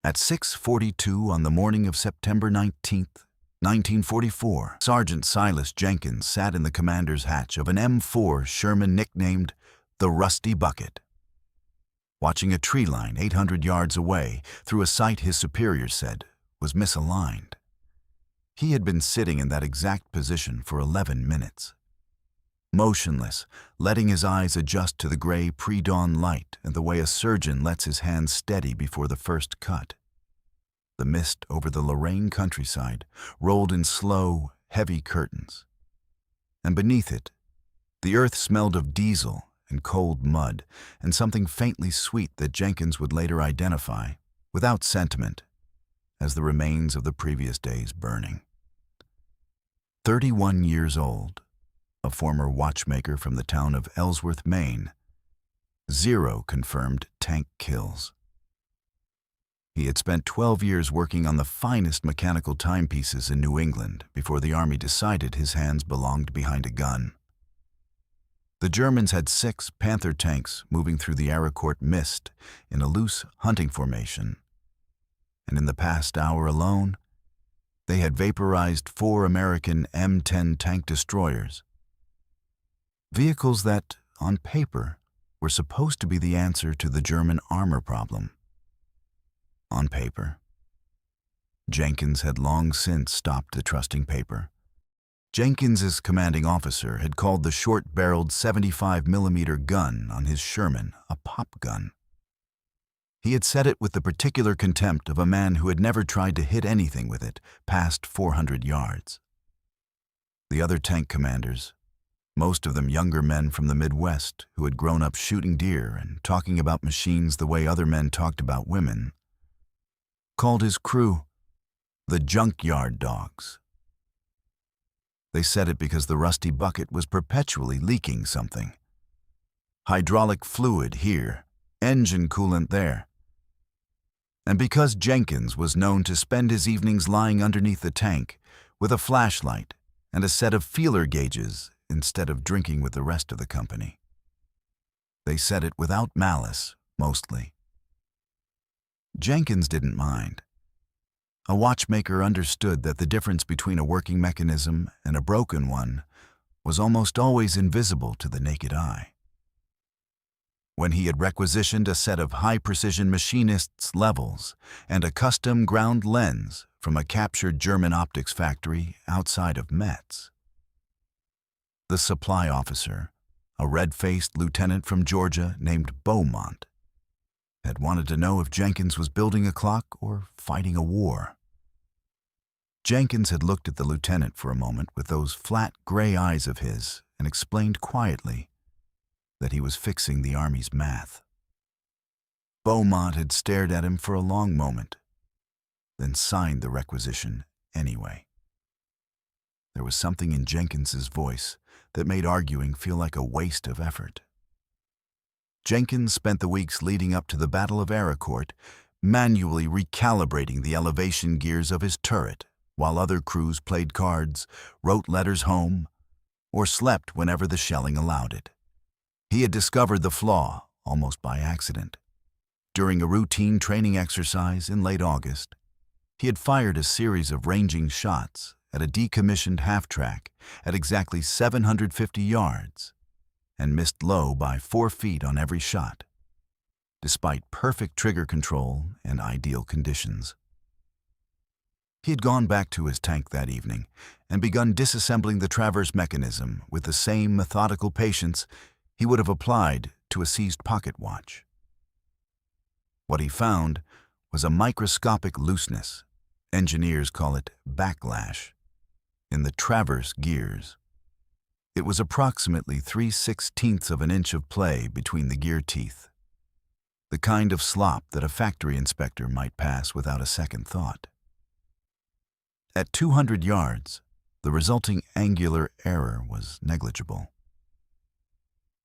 At 6:42 on the morning of September 19th, 1944, Sergeant Silas Jenkins sat in the commander's hatch of an M4 Sherman nicknamed the Rusty Bucket, watching a tree line 800 yards away through a sight his superiors said was misaligned. He had been sitting in that exact position for 11 minutes, motionless, letting his eyes adjust to the gray pre-dawn light and the way a surgeon lets his hands steady before the first cut. The mist over the Lorraine countryside rolled in slow, heavy curtains, and beneath it, the earth smelled of diesel and cold mud and something faintly sweet that Jenkins would later identify, without sentiment, as the remains of the previous day's burning. 31 years old, a former watchmaker from the town of Ellsworth, Maine, 0 confirmed tank kills. He had spent 12 years working on the finest mechanical timepieces in New England before the Army decided his hands belonged behind a gun. The Germans had 6 Panther tanks moving through the Arracourt mist in a loose hunting formation, and in the past hour alone, they had vaporized 4 American M10 tank destroyers, vehicles that, on paper, were supposed to be the answer to the German armor problem. On paper. Jenkins had long since stopped trusting paper. Jenkins's commanding officer had called the short-barreled 75mm gun on his Sherman a pop gun. He had said it with the particular contempt of a man who had never tried to hit anything with it past 400 yards. The other tank commanders, most of them younger men from the Midwest who had grown up shooting deer and talking about machines the way other men talked about women, called his crew the junkyard dogs. They said it because the Rusty Bucket was perpetually leaking something. Hydraulic fluid here, engine coolant there. And because Jenkins was known to spend his evenings lying underneath the tank with a flashlight and a set of feeler gauges instead of drinking with the rest of the company. They said it without malice, mostly. Jenkins didn't mind. A watchmaker understood that the difference between a working mechanism and a broken one was almost always invisible to the naked eye. When he had requisitioned a set of high-precision machinist's levels and a custom ground lens from a captured German optics factory outside of Metz. The supply officer, a red-faced lieutenant from Georgia named Beaumont, had wanted to know if Jenkins was building a clock or fighting a war. Jenkins had looked at the lieutenant for a moment with those flat gray eyes of his and explained quietly that he was fixing the Army's math. Beaumont had stared at him for a long moment, then signed the requisition anyway. There was something in Jenkins's voice that made arguing feel like a waste of effort. Jenkins spent the weeks leading up to the Battle of Arracourt manually recalibrating the elevation gears of his turret while other crews played cards, wrote letters home, or slept whenever the shelling allowed it. He had discovered the flaw, almost by accident. During a routine training exercise in late August, he had fired a series of ranging shots at a decommissioned half-track at exactly 750 yards and missed low by 4 feet on every shot, despite perfect trigger control and ideal conditions. He had gone back to his tank that evening and begun disassembling the traverse mechanism with the same methodical patience he would have applied to a seized pocket watch. What he found was a microscopic looseness, engineers call it backlash, in the traverse gears. It was approximately 3/16 of an inch of play between the gear teeth, the kind of slop that a factory inspector might pass without a second thought. At 200 yards, the resulting angular error was negligible.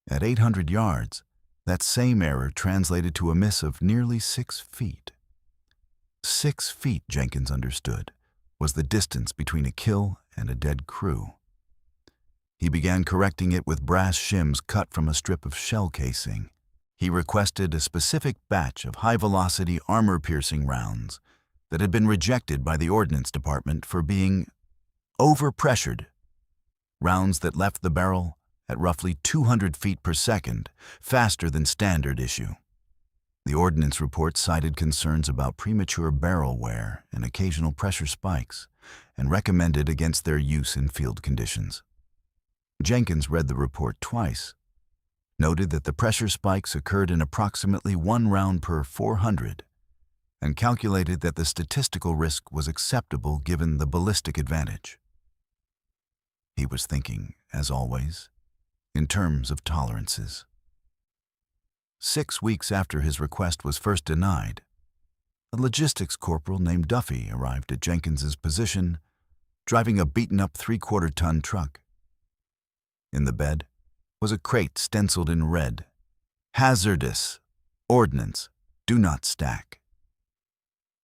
At 800 yards, that same error translated to a miss of nearly 6 feet. 6 feet, Jenkins understood, was the distance between a kill and a dead crew. He began correcting it with brass shims cut from a strip of shell casing. He requested a specific batch of high-velocity armor-piercing rounds that had been rejected by the Ordnance Department for being overpressured, rounds that left the barrel at roughly 200 feet per second, faster than standard issue. The Ordnance report cited concerns about premature barrel wear and occasional pressure spikes, and recommended against their use in field conditions. Jenkins read the report twice, noted that the pressure spikes occurred in approximately 1 round per 400, and calculated that the statistical risk was acceptable given the ballistic advantage. He was thinking, as always, in terms of tolerances. 6 weeks after his request was first denied, a logistics corporal named Duffy arrived at Jenkins's position, driving a beaten-up 3/4-ton truck. In the bed was a crate stenciled in red, "Hazardous, Ordnance, do not stack."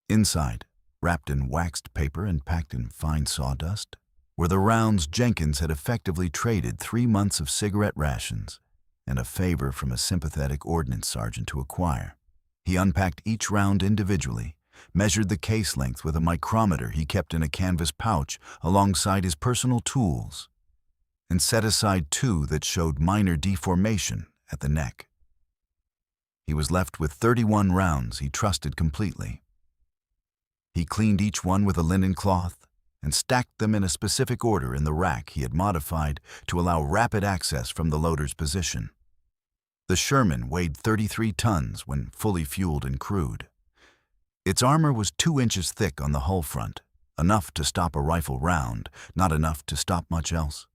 Inside, wrapped in waxed paper and packed in fine sawdust, were the rounds Jenkins had effectively traded 3 months of cigarette rations and a favor from a sympathetic ordnance sergeant to acquire. He unpacked each round individually, measured the case length with a micrometer he kept in a canvas pouch alongside his personal tools, and set aside 2 that showed minor deformation at the neck. He was left with 31 rounds he trusted completely. He cleaned each one with a linen cloth and stacked them in a specific order in the rack he had modified to allow rapid access from the loader's position. The Sherman weighed 33 tons when fully fueled and crewed. Its armor was 2 inches thick on the hull front, enough to stop a rifle round, not enough to stop much else.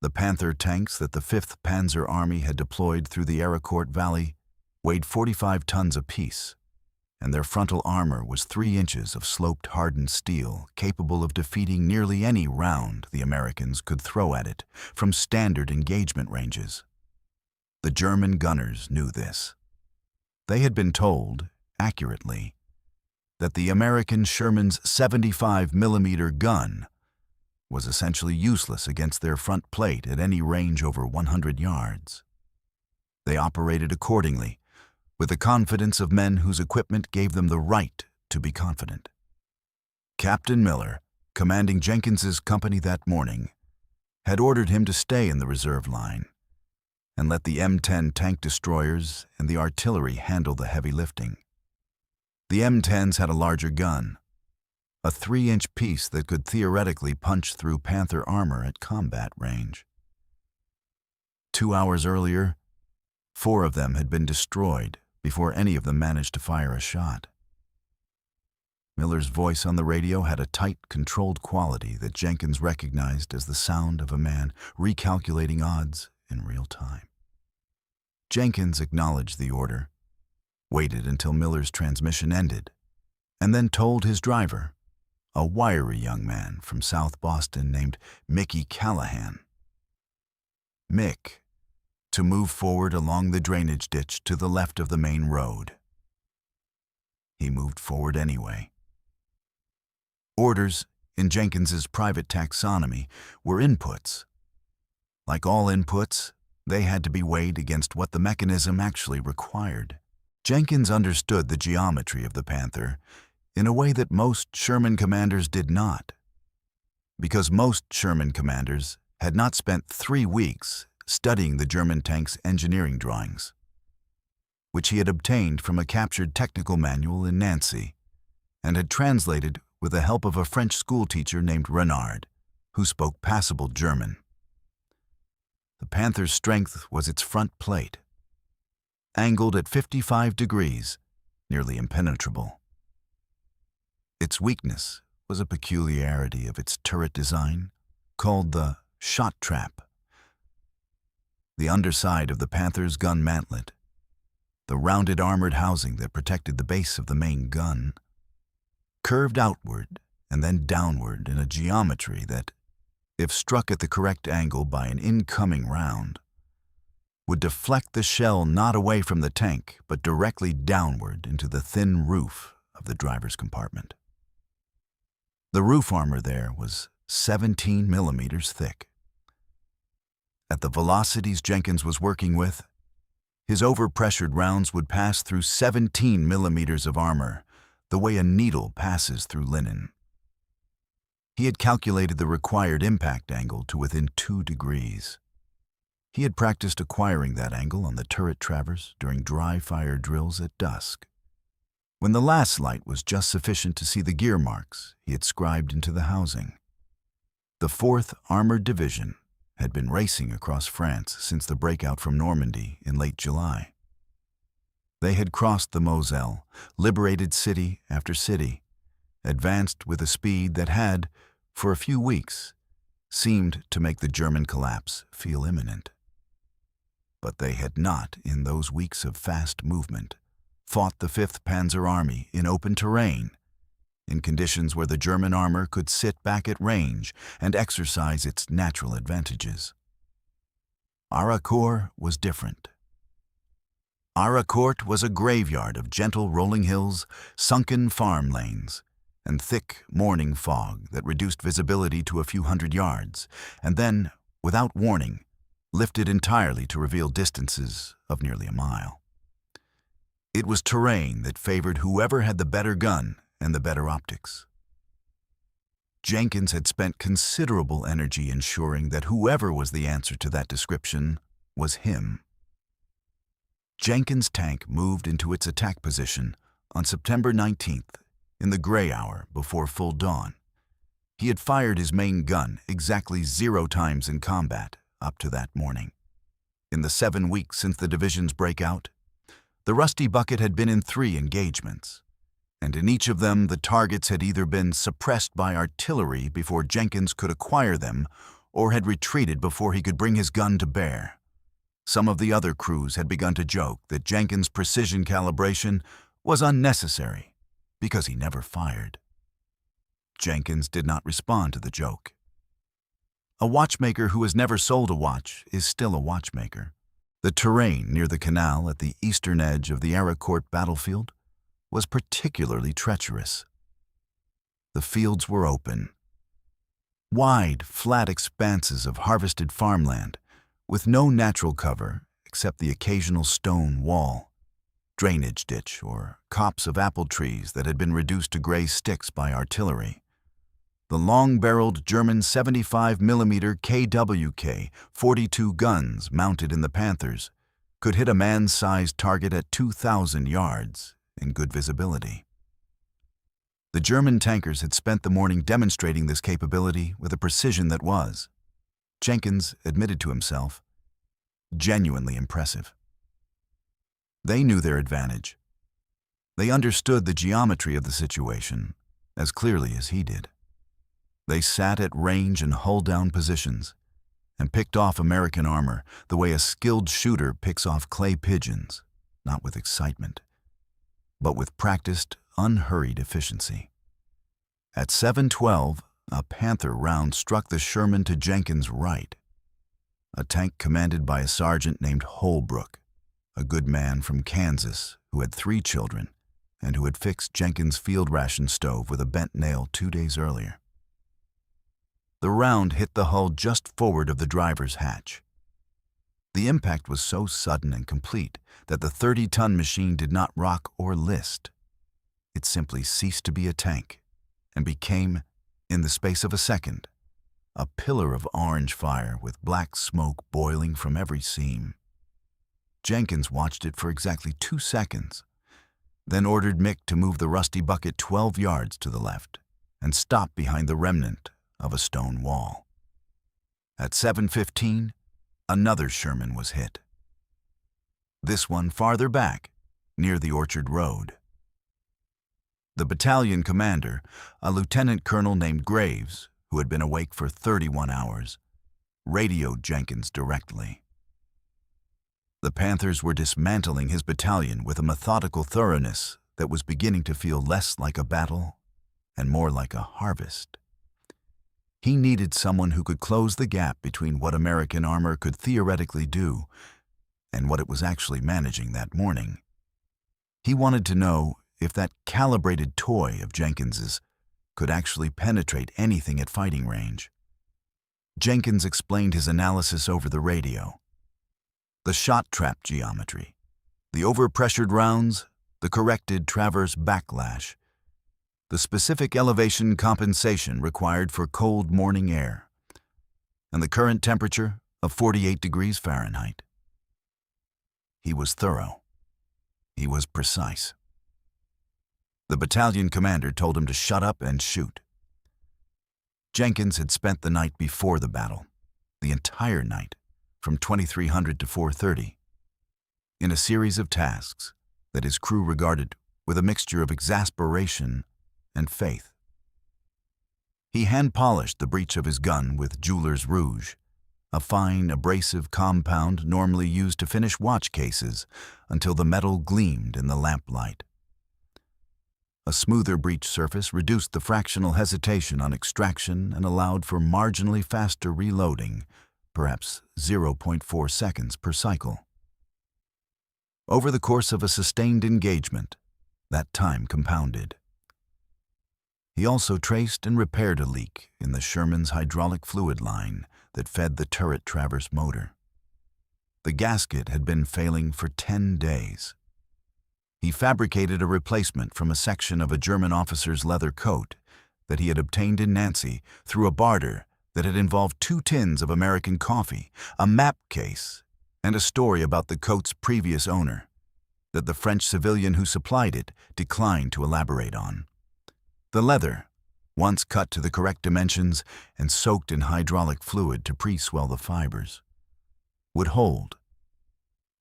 The Panther tanks that the 5th Panzer Army had deployed through the Arracourt Valley weighed 45 tons apiece, and their frontal armor was 3 inches of sloped hardened steel capable of defeating nearly any round the Americans could throw at it from standard engagement ranges. The German gunners knew this. They had been told, accurately, that the American Sherman's 75mm gun was essentially useless against their front plate at any range over 100 yards. They operated accordingly, with the confidence of men whose equipment gave them the right to be confident. Captain Miller, commanding Jenkins's company that morning, had ordered him to stay in the reserve line and let the M10 tank destroyers and the artillery handle the heavy lifting. The M10s had a larger gun, a 3-inch piece that could theoretically punch through Panther armor at combat range. 2 hours earlier, 4 of them had been destroyed before any of them managed to fire a shot. Miller's voice on the radio had a tight, controlled quality that Jenkins recognized as the sound of a man recalculating odds in real time. Jenkins acknowledged the order, waited until Miller's transmission ended, and then told his driver, a wiry young man from South Boston named Mickey Callahan, Mick, to move forward along the drainage ditch to the left of the main road. He moved forward anyway. Orders, in Jenkins's private taxonomy, were inputs. Like all inputs, they had to be weighed against what the mechanism actually required. Jenkins understood the geometry of the Panther in a way that most Sherman commanders did not, because most Sherman commanders had not spent 3 weeks studying the German tank's engineering drawings, which he had obtained from a captured technical manual in Nancy, and had translated with the help of a French schoolteacher named Renard, who spoke passable German. The Panther's strength was its front plate, angled at 55 degrees, nearly impenetrable. Its weakness was a peculiarity of its turret design, called the shot trap. The underside of the Panther's gun mantlet, the rounded armored housing that protected the base of the main gun, curved outward and then downward in a geometry that, if struck at the correct angle by an incoming round, would deflect the shell not away from the tank but directly downward into the thin roof of the driver's compartment. The roof armor there was 17 millimeters thick. At the velocities Jenkins was working with, His overpressured rounds would pass through 17 millimeters of armor, the way a needle passes through linen. He had calculated the required impact angle to within 2 degrees. He had practiced acquiring that angle on the turret traverse during dry fire drills at dusk. When the last light was just sufficient to see the gear marks he had scribed into the housing. The 4th Armored Division had been racing across France since the breakout from Normandy in late July. They had crossed the Moselle, liberated city after city, advanced with a speed that had, for a few weeks, seemed to make the German collapse feel imminent. But they had not, in those weeks of fast movement, fought the 5th Panzer Army in open terrain, in conditions where the German armor could sit back at range and exercise its natural advantages. Arracourt was different. Arracourt was a graveyard of gentle rolling hills, sunken farm lanes, and thick morning fog that reduced visibility to a few hundred yards, and then, without warning, lifted entirely to reveal distances of nearly a mile. It was terrain that favored whoever had the better gun and the better optics. Jenkins had spent considerable energy ensuring that whoever was the answer to that description was him. Jenkins' tank moved into its attack position on September 19th, in the gray hour before full dawn. He had fired his main gun exactly 0 times in combat up to that morning. In the 7 weeks since the division's breakout, the Rusty Bucket had been in 3 engagements, and in each of them the targets had either been suppressed by artillery before Jenkins could acquire them or had retreated before he could bring his gun to bear. Some of the other crews had begun to joke that Jenkins' precision calibration was unnecessary because he never fired. Jenkins did not respond to the joke. A watchmaker who has never sold a watch is still a watchmaker. The terrain near the canal at the eastern edge of the Arracourt battlefield was particularly treacherous. The fields were open. Wide, flat expanses of harvested farmland with no natural cover except the occasional stone wall, drainage ditch, or copse of apple trees that had been reduced to gray sticks by artillery. The long-barreled German 75mm KWK 42 guns mounted in the Panthers could hit a man-sized target at 2,000 yards in good visibility. The German tankers had spent the morning demonstrating this capability with a precision that was, Jenkins admitted to himself, genuinely impressive. They knew their advantage. They understood the geometry of the situation as clearly as he did. They sat at range and hull-down positions and picked off American armor the way a skilled shooter picks off clay pigeons, not with excitement, but with practiced, unhurried efficiency. At 7:12, a Panther round struck the Sherman to Jenkins' right. A tank commanded by a sergeant named Holbrook, a good man from Kansas who had 3 children and who had fixed Jenkins' field ration stove with a bent nail 2 days earlier. The round hit the hull just forward of the driver's hatch. The impact was so sudden and complete that the 30-ton machine did not rock or list. It simply ceased to be a tank and became, in the space of a second, a pillar of orange fire with black smoke boiling from every seam. Jenkins watched it for exactly 2 seconds, then ordered Mick to move the Rusty Bucket 12 yards to the left and stop behind the remnant of a stone wall. At 7:15, another Sherman was hit. This one farther back, near the Orchard Road. The battalion commander, a lieutenant colonel named Graves, who had been awake for 31 hours, radioed Jenkins directly. The Panthers were dismantling his battalion with a methodical thoroughness that was beginning to feel less like a battle and more like a harvest. He needed someone who could close the gap between what American armor could theoretically do and what it was actually managing that morning. He wanted to know if that calibrated toy of Jenkins's could actually penetrate anything at fighting range. Jenkins explained his analysis over the radio. The shot trap geometry, the overpressured rounds, the corrected traverse backlash, the specific elevation compensation required for cold morning air, and the current temperature of 48 degrees Fahrenheit. He was thorough. He was precise. The battalion commander told him to shut up and shoot. Jenkins had spent the night before the battle, the entire night, from 2300 to 4:30, in a series of tasks that his crew regarded with a mixture of exasperation and faith. He hand-polished the breech of his gun with jeweler's rouge, a fine, abrasive compound normally used to finish watch cases, until the metal gleamed in the lamplight. A smoother breech surface reduced the fractional hesitation on extraction and allowed for marginally faster reloading, perhaps 0.4 seconds per cycle. Over the course of a sustained engagement, that time compounded. He also traced and repaired a leak in the Sherman's hydraulic fluid line that fed the turret traverse motor. The gasket had been failing for 10 days. He fabricated a replacement from a section of a German officer's leather coat that he had obtained in Nancy through a barter that had involved 2 tins of American coffee, a map case, and a story about the coat's previous owner that the French civilian who supplied it declined to elaborate on. The leather, once cut to the correct dimensions and soaked in hydraulic fluid to pre-swell the fibers, would hold.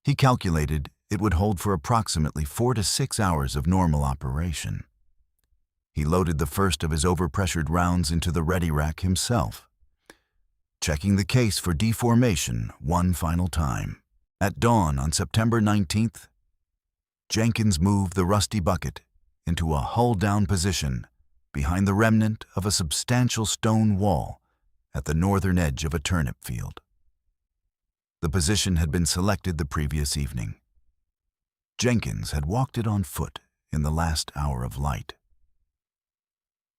He calculated it would hold for approximately 4 to 6 hours of normal operation. He loaded the first of his overpressured rounds into the ready rack himself, checking the case for deformation one final time. At dawn on September 19th, Jenkins moved the rusty bucket into a hull-down position behind the remnant of a substantial stone wall at the northern edge of a turnip field. The position had been selected the previous evening. Jenkins had walked it on foot in the last hour of light.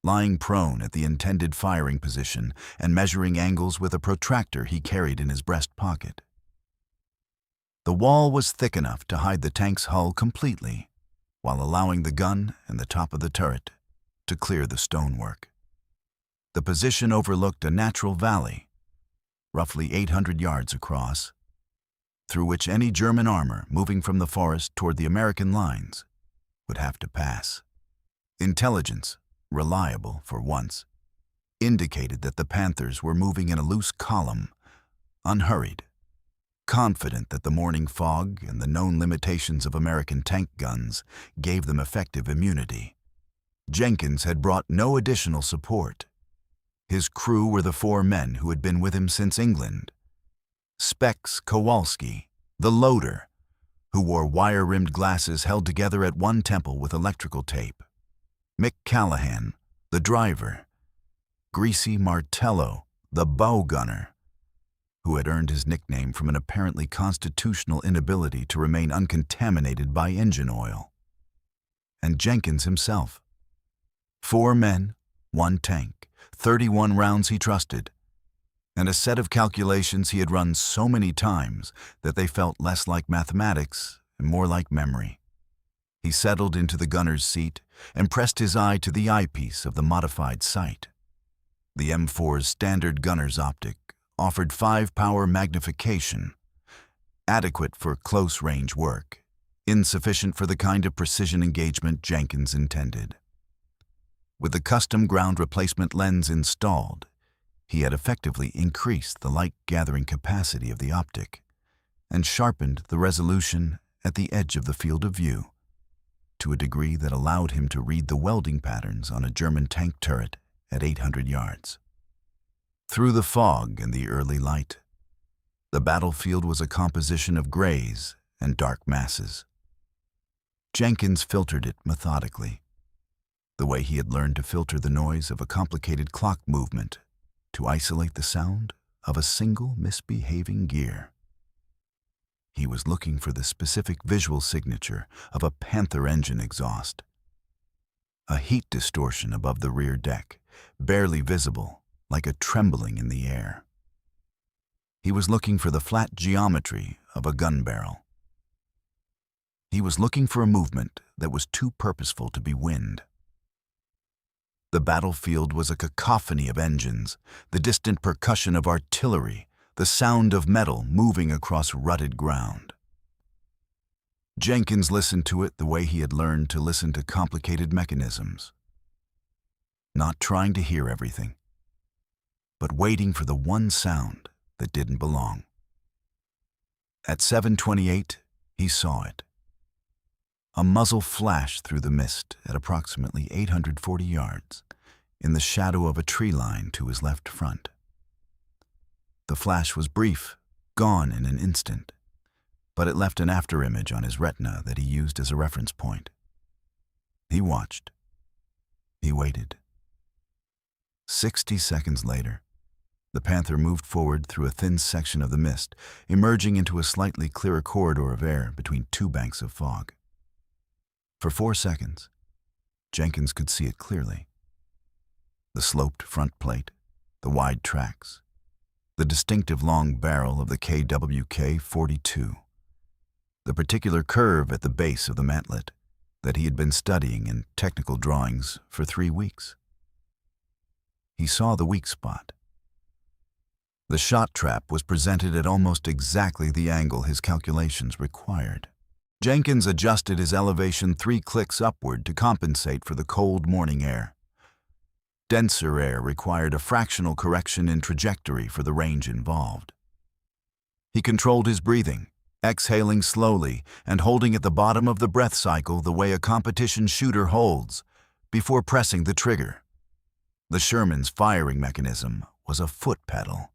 Lying prone at the intended firing position and measuring angles with a protractor he carried in his breast pocket. The wall was thick enough to hide the tank's hull completely, while allowing the gun and the top of the turret to clear the stonework. The position overlooked a natural valley, roughly 800 yards across, through which any German armor moving from the forest toward the American lines would have to pass. Intelligence, reliable for once, indicated that the Panthers were moving in a loose column, unhurried, confident that the morning fog and the known limitations of American tank guns gave them effective immunity. Jenkins had brought no additional support. His crew were the 4 men who had been with him since England. Specs Kowalski, the loader, who wore wire-rimmed glasses held together at one temple with electrical tape. Mick Callahan, the driver. Greasy Martello, the bow gunner, who had earned his nickname from an apparently constitutional inability to remain uncontaminated by engine oil. And Jenkins himself. 4 men, 1 tank, 31 rounds he trusted, and a set of calculations he had run so many times that they felt less like mathematics and more like memory. He settled into the gunner's seat and pressed his eye to the eyepiece of the modified sight. The M4's standard gunner's optic offered 5-power magnification, adequate for close-range work, insufficient for the kind of precision engagement Jenkins intended. With the custom ground replacement lens installed, he had effectively increased the light-gathering capacity of the optic and sharpened the resolution at the edge of the field of view to a degree that allowed him to read the welding patterns on a German tank turret at 800 yards. Through the fog and the early light, the battlefield was a composition of grays and dark masses. Jenkins filtered it methodically, the way he had learned to filter the noise of a complicated clock movement to isolate the sound of a single misbehaving gear. He was looking for the specific visual signature of a Panther engine exhaust. A heat distortion above the rear deck, barely visible, like a trembling in the air. He was looking for the flat geometry of a gun barrel. He was looking for a movement that was too purposeful to be wind. The battlefield was a cacophony of engines, the distant percussion of artillery, the sound of metal moving across rutted ground. Jenkins listened to it the way he had learned to listen to complicated mechanisms. Not trying to hear everything, but waiting for the one sound that didn't belong. At 7:28, he saw it. A muzzle flashed through the mist at approximately 840 yards, in the shadow of a tree line to his left front. The flash was brief, gone in an instant, but it left an afterimage on his retina that he used as a reference point. He watched. He waited. 60 seconds later, the Panther moved forward through a thin section of the mist, emerging into a slightly clearer corridor of air between two banks of fog. For 4 seconds, Jenkins could see it clearly. The sloped front plate, the wide tracks, the distinctive long barrel of the KWK-42, the particular curve at the base of the mantlet that he had been studying in technical drawings for 3 weeks. He saw the weak spot. The shot trap was presented at almost exactly the angle his calculations required. Jenkins adjusted his elevation 3 clicks upward to compensate for the cold morning air. Denser air required a fractional correction in trajectory for the range involved. He controlled his breathing, exhaling slowly and holding at the bottom of the breath cycle the way a competition shooter holds, before pressing the trigger. The Sherman's firing mechanism was a foot pedal,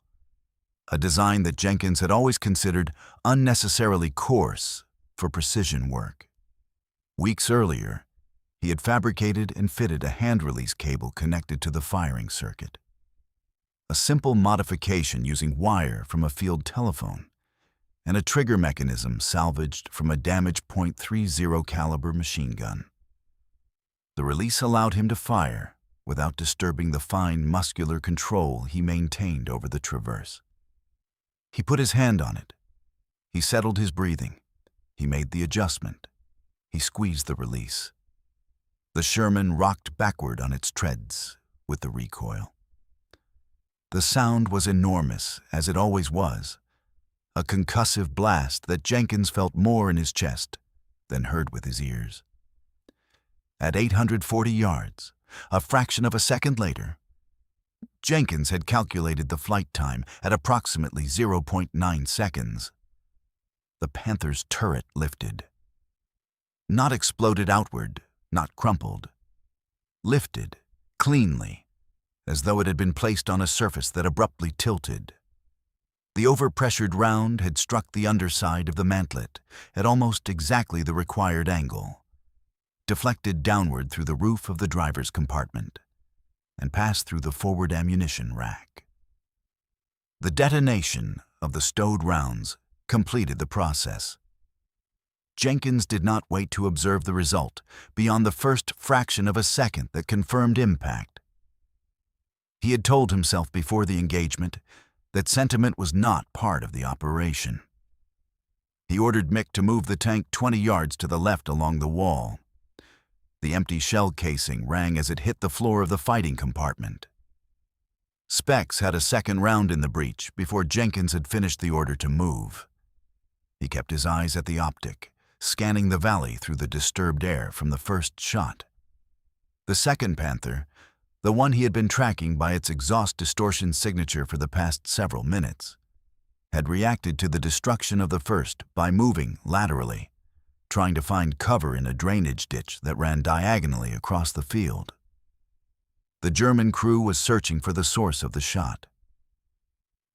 a design that Jenkins had always considered unnecessarily coarse for precision work. Weeks earlier, he had fabricated and fitted a hand-release cable connected to the firing circuit. A simple modification using wire from a field telephone and a trigger mechanism salvaged from a damaged .30 caliber machine gun. The release allowed him to fire without disturbing the fine muscular control he maintained over the traverse. He put his hand on it. He settled his breathing. He made the adjustment. He squeezed the release. The Sherman rocked backward on its treads with the recoil. The sound was enormous, as it always was, a concussive blast that Jenkins felt more in his chest than heard with his ears. At 840 yards, a fraction of a second later, Jenkins had calculated the flight time at approximately 0.9 seconds. The Panther's turret lifted. Not exploded outward, not crumpled. Lifted, cleanly, as though it had been placed on a surface that abruptly tilted. The overpressured round had struck the underside of the mantlet at almost exactly the required angle, deflected downward through the roof of the driver's compartment, and passed through the forward ammunition rack. The detonation of the stowed rounds completed the process. Jenkins did not wait to observe the result beyond the first fraction of a second that confirmed impact. He had told himself before the engagement that sentiment was not part of the operation. He ordered Mick to move the tank 20 yards to the left along the wall. The empty shell casing rang as it hit the floor of the fighting compartment. Specs had a second round in the breech before Jenkins had finished the order to move. He kept his eyes at the optic, scanning the valley through the disturbed air from the first shot. The second Panther, the one he had been tracking by its exhaust distortion signature for the past several minutes, had reacted to the destruction of the first by moving laterally, trying to find cover in a drainage ditch that ran diagonally across the field. The German crew was searching for the source of the shot.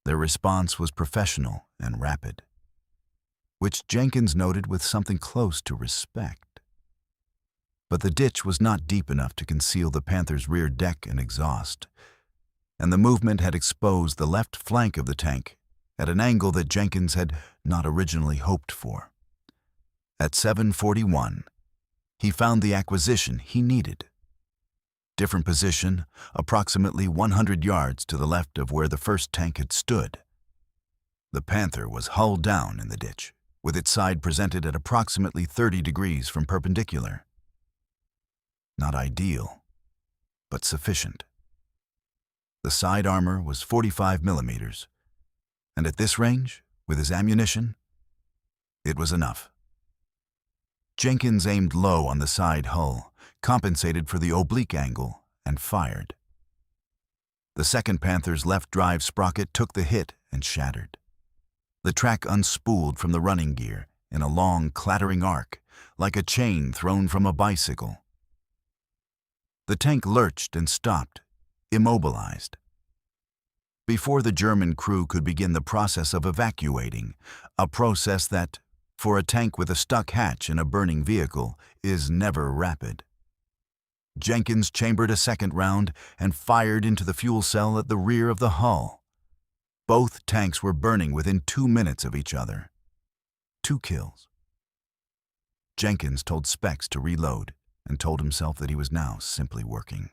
Their response was professional and rapid, which Jenkins noted with something close to respect. But the ditch was not deep enough to conceal the Panther's rear deck and exhaust, and the movement had exposed the left flank of the tank at an angle that Jenkins had not originally hoped for. At 7:41, he found the acquisition he needed. Different position, approximately 100 yards to the left of where the first tank had stood. The Panther was hull down in the ditch, with its side presented at approximately 30 degrees from perpendicular. Not ideal, but sufficient. The side armor was 45 millimeters, and at this range, with his ammunition, it was enough. Jenkins aimed low on the side hull, compensated for the oblique angle, and fired. The second Panther's left drive sprocket took the hit and shattered. The track unspooled from the running gear in a long, clattering arc, like a chain thrown from a bicycle. The tank lurched and stopped, immobilized. Before the German crew could begin the process of evacuating, a process that, for a tank with a stuck hatch in a burning vehicle, is never rapid, Jenkins chambered a second round and fired into the fuel cell at the rear of the hull. Both tanks were burning within 2 minutes of each other. 2 kills. Jenkins told Specs to reload and told himself that he was now simply working.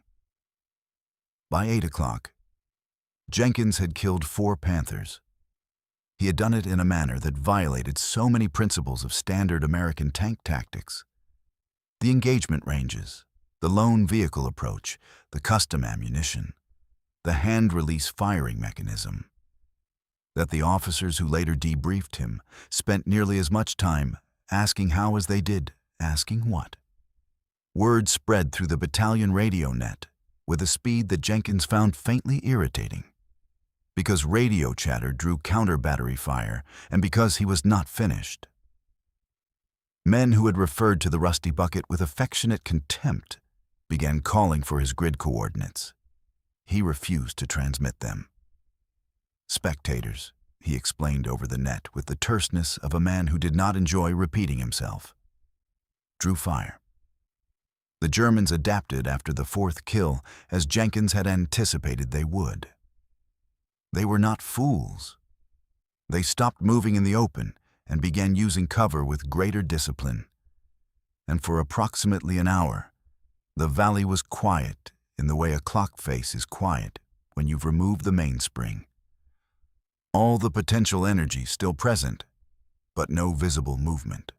By 8 o'clock, Jenkins had killed 4 Panthers. He had done it in a manner that violated so many principles of standard American tank tactics. The engagement ranges, the lone vehicle approach, the custom ammunition, the hand-release firing mechanism. That the officers who later debriefed him spent nearly as much time asking how as they did asking what. Word spread through the battalion radio net with a speed that Jenkins found faintly irritating, because radio chatter drew counter-battery fire and because he was not finished. Men who had referred to the rusty bucket with affectionate contempt began calling for his grid coordinates. He refused to transmit them. Spectators, he explained over the net with the terseness of a man who did not enjoy repeating himself, drew fire. The Germans adapted after the 4th kill, as Jenkins had anticipated they would. They were not fools. They stopped moving in the open and began using cover with greater discipline. And for approximately an hour, the valley was quiet in the way a clock face is quiet when you've removed the mainspring. All the potential energy still present, but no visible movement.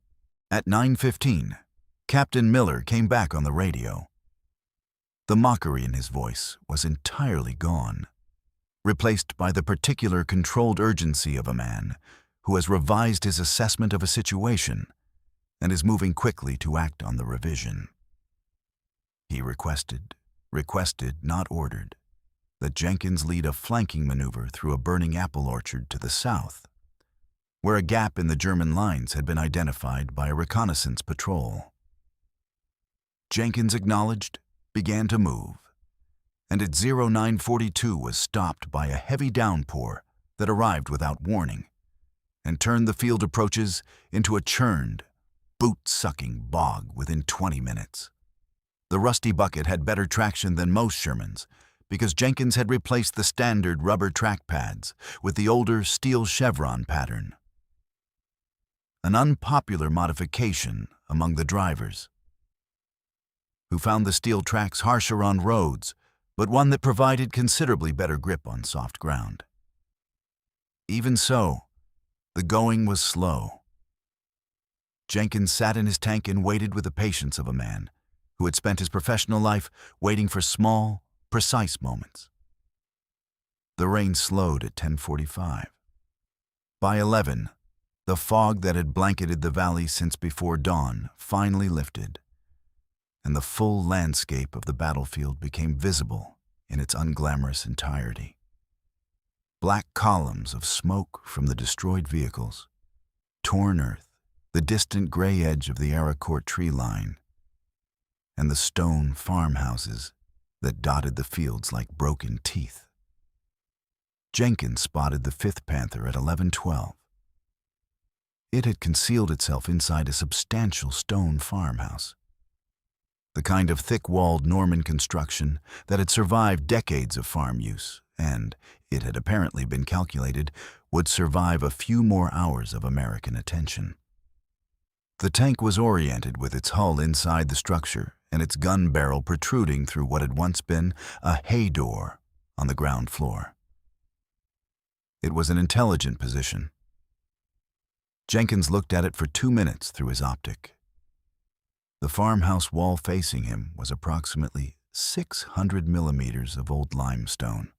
At 9:15, Captain Miller came back on the radio. The mockery in his voice was entirely gone, replaced by the particular controlled urgency of a man who has revised his assessment of a situation and is moving quickly to act on the revision. He requested, not ordered, that Jenkins lead a flanking maneuver through a burning apple orchard to the south, where a gap in the German lines had been identified by a reconnaissance patrol. Jenkins acknowledged, began to move, and at 0942 was stopped by a heavy downpour that arrived without warning and turned the field approaches into a churned, boot-sucking bog within 20 minutes. The rusty bucket had better traction than most Shermans because Jenkins had replaced the standard rubber track pads with the older steel chevron pattern. An unpopular modification among the drivers, who found the steel tracks harsher on roads, but one that provided considerably better grip on soft ground. Even so, the going was slow. Jenkins sat in his tank and waited with the patience of a man who had spent his professional life waiting for small, precise moments. The rain slowed at 10:45. By 11, the fog that had blanketed the valley since before dawn finally lifted, and the full landscape of the battlefield became visible in its unglamorous entirety. Black columns of smoke from the destroyed vehicles, torn earth, the distant gray edge of the Arracourt tree line, and the stone farmhouses that dotted the fields like broken teeth. Jenkins spotted the 5th Panther at 11:12. It had concealed itself inside a substantial stone farmhouse, the kind of thick-walled Norman construction that had survived decades of farm use and, it had apparently been calculated, would survive a few more hours of American attention. The tank was oriented with its hull inside the structure and its gun barrel protruding through what had once been a hay door on the ground floor. It was an intelligent position. Jenkins looked at it for 2 minutes through his optic. The farmhouse wall facing him was approximately 600 millimeters of old limestone.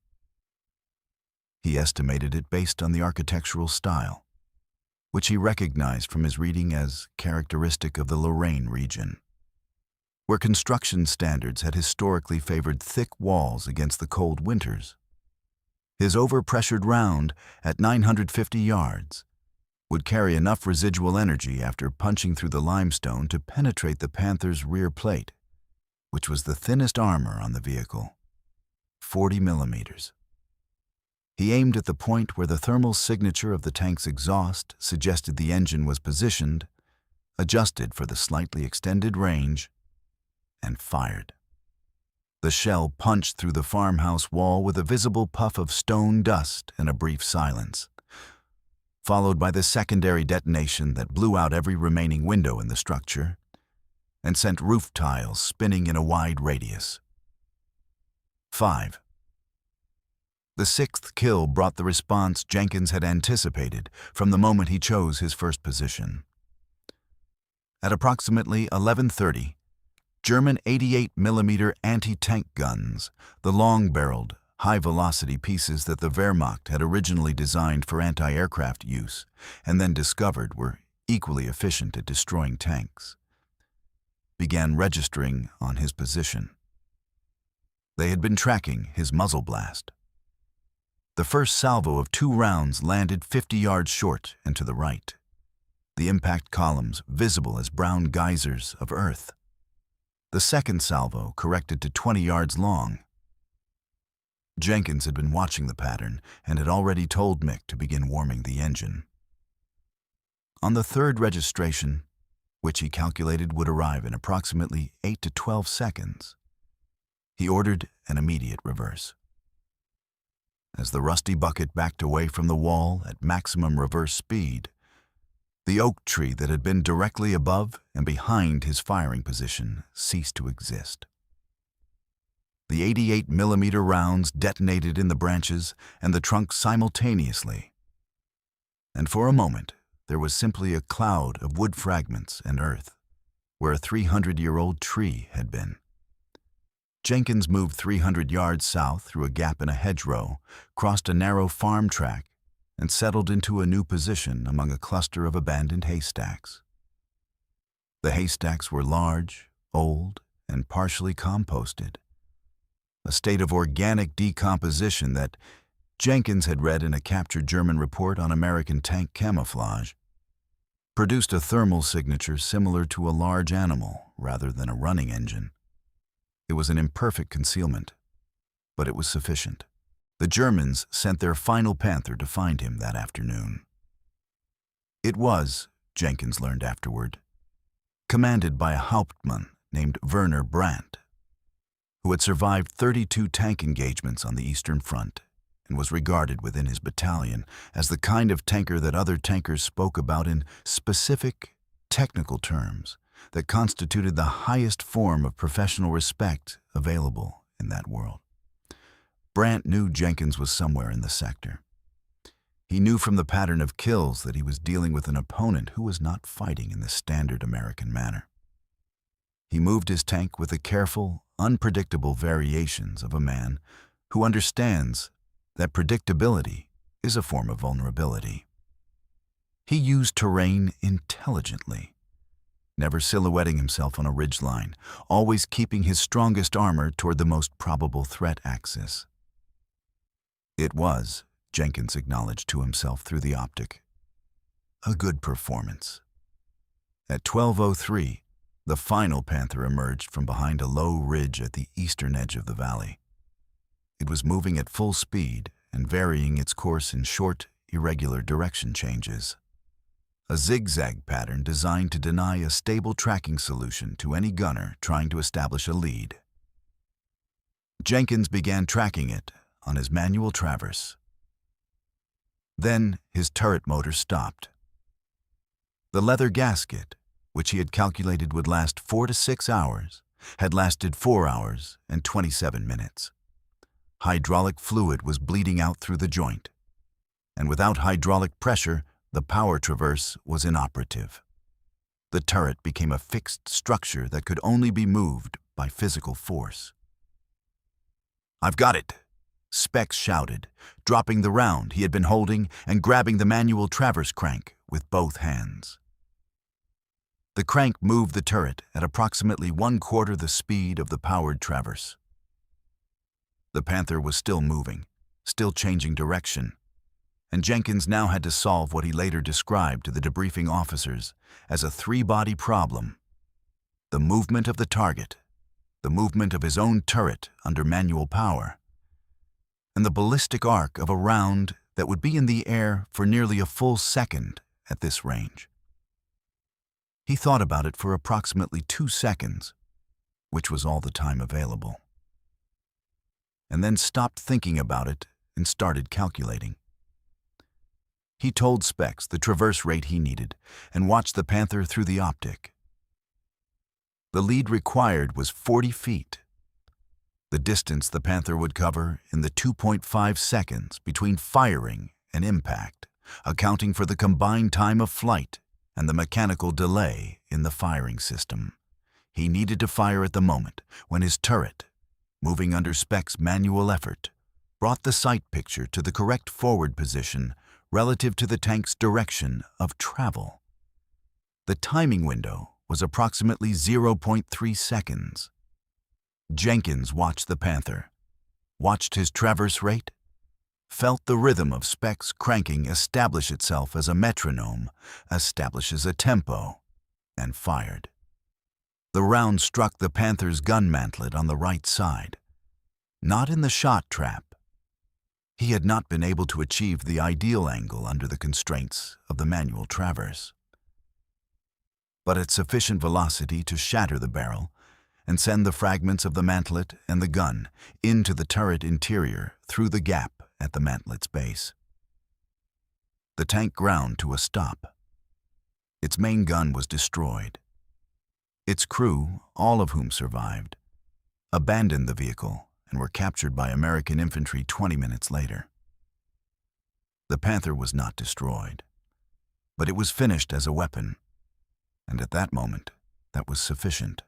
He estimated it based on the architectural style, which he recognized from his reading as characteristic of the Lorraine region, where construction standards had historically favored thick walls against the cold winters. His overpressured round, at 950 yards, would carry enough residual energy after punching through the limestone to penetrate the Panther's rear plate, which was the thinnest armor on the vehicle, 40 millimeters. He aimed at the point where the thermal signature of the tank's exhaust suggested the engine was positioned, adjusted for the slightly extended range, and fired. The shell punched through the farmhouse wall with a visible puff of stone dust and a brief silence, followed by the secondary detonation that blew out every remaining window in the structure and sent roof tiles spinning in a wide radius. 5. The sixth kill brought the response Jenkins had anticipated from the moment he chose his first position. At approximately 11:30, German 88mm anti-tank guns, the long-barreled, high-velocity pieces that the Wehrmacht had originally designed for anti-aircraft use and then discovered were equally efficient at destroying tanks, began registering on his position. They had been tracking his muzzle blast. The first salvo of 2 rounds landed 50 yards short and to the right, the impact columns visible as brown geysers of earth. The second salvo corrected to 20 yards long. Jenkins had been watching the pattern and had already told Mick to begin warming the engine. On the third registration, which he calculated would arrive in approximately 8 to 12 seconds, he ordered an immediate reverse. As the rusty bucket backed away from the wall at maximum reverse speed, the oak tree that had been directly above and behind his firing position ceased to exist. The 88mm rounds detonated in the branches and the trunk simultaneously, and for a moment there was simply a cloud of wood fragments and earth where a 300-year-old tree had been. Jenkins moved 300 yards south through a gap in a hedgerow, crossed a narrow farm track, and settled into a new position among a cluster of abandoned haystacks. The haystacks were large, old, and partially composted, a state of organic decomposition that Jenkins had read in a captured German report on American tank camouflage, produced a thermal signature similar to a large animal rather than a running engine. It was an imperfect concealment, but it was sufficient. The Germans sent their final Panther to find him that afternoon. It was, Jenkins learned afterward, commanded by a Hauptmann named Werner Brandt, who had survived 32 tank engagements on the Eastern Front and was regarded within his battalion as the kind of tanker that other tankers spoke about in specific, technical terms that constituted the highest form of professional respect available in that world. Brandt knew Jenkins was somewhere in the sector. He knew from the pattern of kills that he was dealing with an opponent who was not fighting in the standard American manner. He moved his tank with the careful, unpredictable variations of a man who understands that predictability is a form of vulnerability. He used terrain intelligently, never silhouetting himself on a ridgeline, always keeping his strongest armor toward the most probable threat axis. It was, Jenkins acknowledged to himself through the optic, a good performance. At 12:03, the final Panther emerged from behind a low ridge at the eastern edge of the valley. It was moving at full speed and varying its course in short, irregular direction changes, a zigzag pattern designed to deny a stable tracking solution to any gunner trying to establish a lead. Jenkins began tracking it on his manual traverse. Then his turret motor stopped. The leather gasket, which he had calculated would last 4 to 6 hours, had lasted 4 hours and 27 minutes. Hydraulic fluid was bleeding out through the joint, and without hydraulic pressure, The power traverse was inoperative. The turret became a fixed structure that could only be moved by physical force. "I've got it!" Specs shouted, dropping the round he had been holding and grabbing the manual traverse crank with both hands. The crank moved the turret at approximately 1/4 the speed of the powered traverse. The Panther was still moving, still changing direction, and Jenkins now had to solve what he later described to the debriefing officers as a three-body problem: the movement of the target, the movement of his own turret under manual power, and the ballistic arc of a round that would be in the air for nearly a full second at this range. He thought about it for approximately 2 seconds, which was all the time available, and then stopped thinking about it and started calculating. He told Specs the traverse rate he needed and watched the Panther through the optic. The lead required was 40 feet. The distance the Panther would cover in the 2.5 seconds between firing and impact, accounting for the combined time of flight and the mechanical delay in the firing system. He needed to fire at the moment when his turret, moving under Specs' manual effort, brought the sight picture to the correct forward position relative to the tank's direction of travel. The timing window was approximately 0.3 seconds. Jenkins watched the Panther, watched his traverse rate, felt the rhythm of Specs' cranking establish itself as a metronome establishes a tempo, and fired. The round struck the Panther's gun mantlet on the right side, not in the shot trap. He had not been able to achieve the ideal angle under the constraints of the manual traverse, but at sufficient velocity to shatter the barrel and send the fragments of the mantlet and the gun into the turret interior through the gap at the mantlet's base. The tank ground to a stop. Its main gun was destroyed. Its crew, all of whom survived, abandoned the vehicle and were captured by American infantry 20 minutes later. The Panther was not destroyed, but it was finished as a weapon, and at that moment, that was sufficient.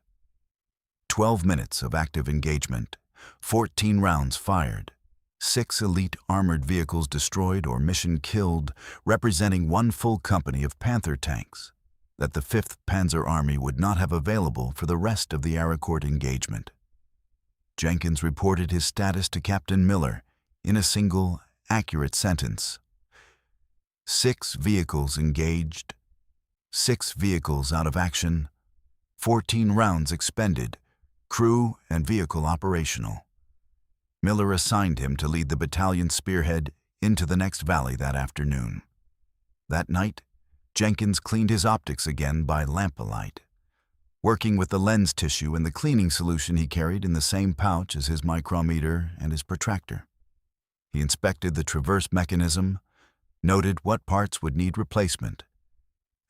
12 minutes of active engagement, 14 rounds fired, 6 elite armored vehicles destroyed or mission killed, representing one full company of Panther tanks that the 5th Panzer Army would not have available for the rest of the Arracourt engagement. Jenkins reported his status to Captain Miller in a single, accurate sentence: 6 vehicles engaged, 6 vehicles out of action, 14 rounds expended, crew and vehicle operational. Miller assigned him to lead the battalion spearhead into the next valley that afternoon. That night, Jenkins cleaned his optics again by lamplight, working with the lens tissue and the cleaning solution he carried in the same pouch as his micrometer and his protractor. He inspected the traverse mechanism, noted what parts would need replacement,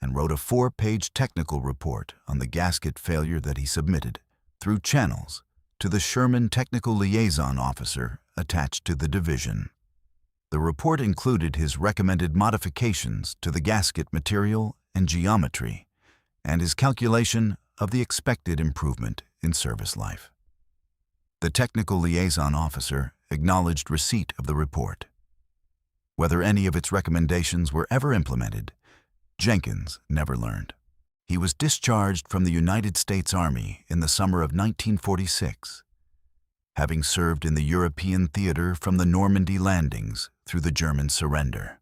and wrote a 4-page technical report on the gasket failure that he submitted through channels to the Sherman Technical Liaison Officer attached to the division. The report included his recommended modifications to the gasket material and geometry, and his calculation of the expected improvement in service life. The Technical Liaison Officer acknowledged receipt of the report. Whether any of its recommendations were ever implemented, Jenkins never learned. He was discharged from the United States Army in the summer of 1946, having served in the European theater from the Normandy landings through the German surrender.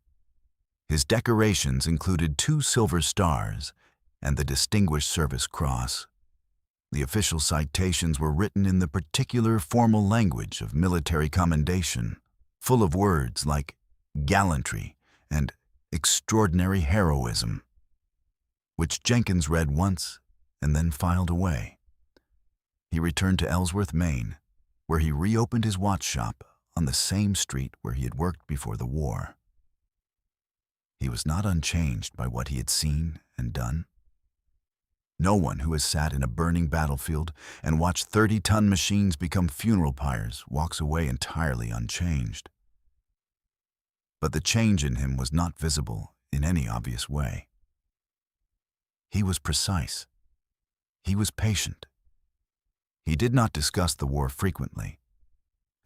His decorations included 2 Silver Stars and the Distinguished Service Cross. The official citations were written in the particular formal language of military commendation, full of words like gallantry and extraordinary heroism, which Jenkins read once and then filed away. He returned to Ellsworth, Maine, where he reopened his watch shop on the same street where he had worked before the war. He was not unchanged by what he had seen and done. No one who has sat in a burning battlefield and watched 30-ton machines become funeral pyres walks away entirely unchanged. But the change in him was not visible in any obvious way. He was precise. He was patient. He did not discuss the war frequently,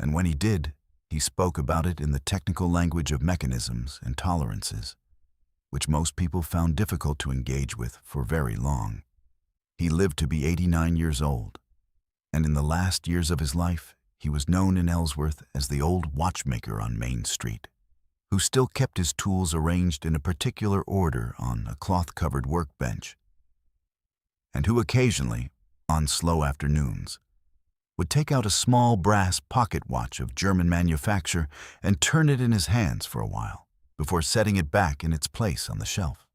and when he did, he spoke about it in the technical language of mechanisms and tolerances, which most people found difficult to engage with for very long. He lived to be 89 years old, and in the last years of his life, he was known in Ellsworth as the old watchmaker on Main Street, who still kept his tools arranged in a particular order on a cloth-covered workbench, and who occasionally, on slow afternoons, would take out a small brass pocket watch of German manufacture and turn it in his hands for a while, before setting it back in its place on the shelf.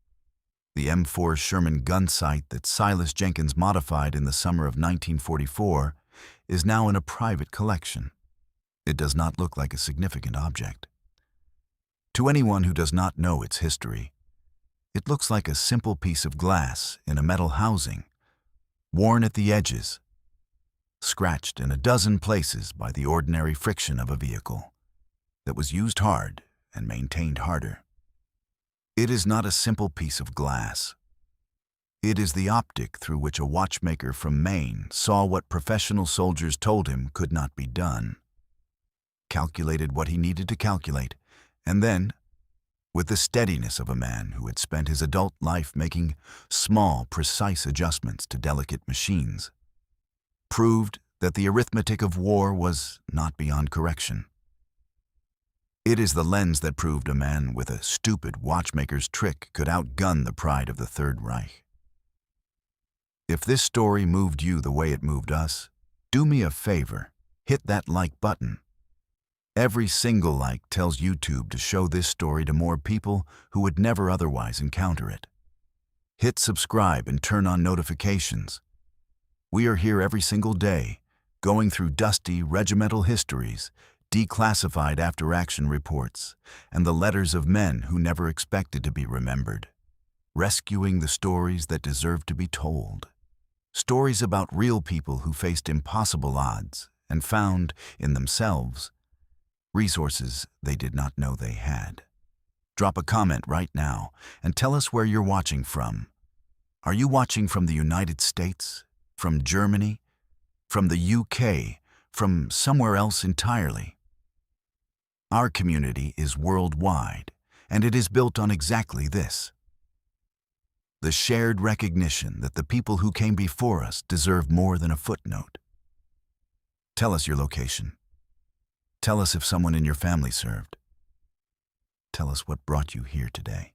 The M4 Sherman gun sight that Silas Jenkins modified in the summer of 1944 is now in a private collection. It does not look like a significant object. To anyone who does not know its history, it looks like a simple piece of glass in a metal housing, worn at the edges, scratched in a dozen places by the ordinary friction of a vehicle that was used hard and maintained harder. It is not a simple piece of glass. It is the optic through which a watchmaker from Maine saw what professional soldiers told him could not be done, calculated what he needed to calculate, and then, with the steadiness of a man who had spent his adult life making small, precise adjustments to delicate machines, proved that the arithmetic of war was not beyond correction. It is the lens that proved a man with a stupid watchmaker's trick could outgun the pride of the Third Reich. If this story moved you the way it moved us, do me a favor, hit that like button. Every single like tells YouTube to show this story to more people who would never otherwise encounter it. Hit subscribe and turn on notifications. We are here every single day, going through dusty regimental histories, declassified after-action reports, and the letters of men who never expected to be remembered, rescuing the stories that deserve to be told. Stories about real people who faced impossible odds and found, in themselves, resources they did not know they had. Drop a comment right now and tell us where you're watching from. Are you watching from the United States? From Germany? From the UK? From somewhere else entirely? Our community is worldwide, and it is built on exactly this: the shared recognition that the people who came before us deserve more than a footnote. Tell us your location. Tell us if someone in your family served. Tell us what brought you here today.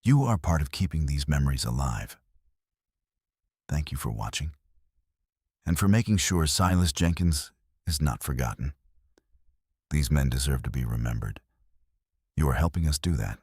You are part of keeping these memories alive. Thank you for watching, and for making sure Silas Jenkins is not forgotten. These men deserve to be remembered. You are helping us do that.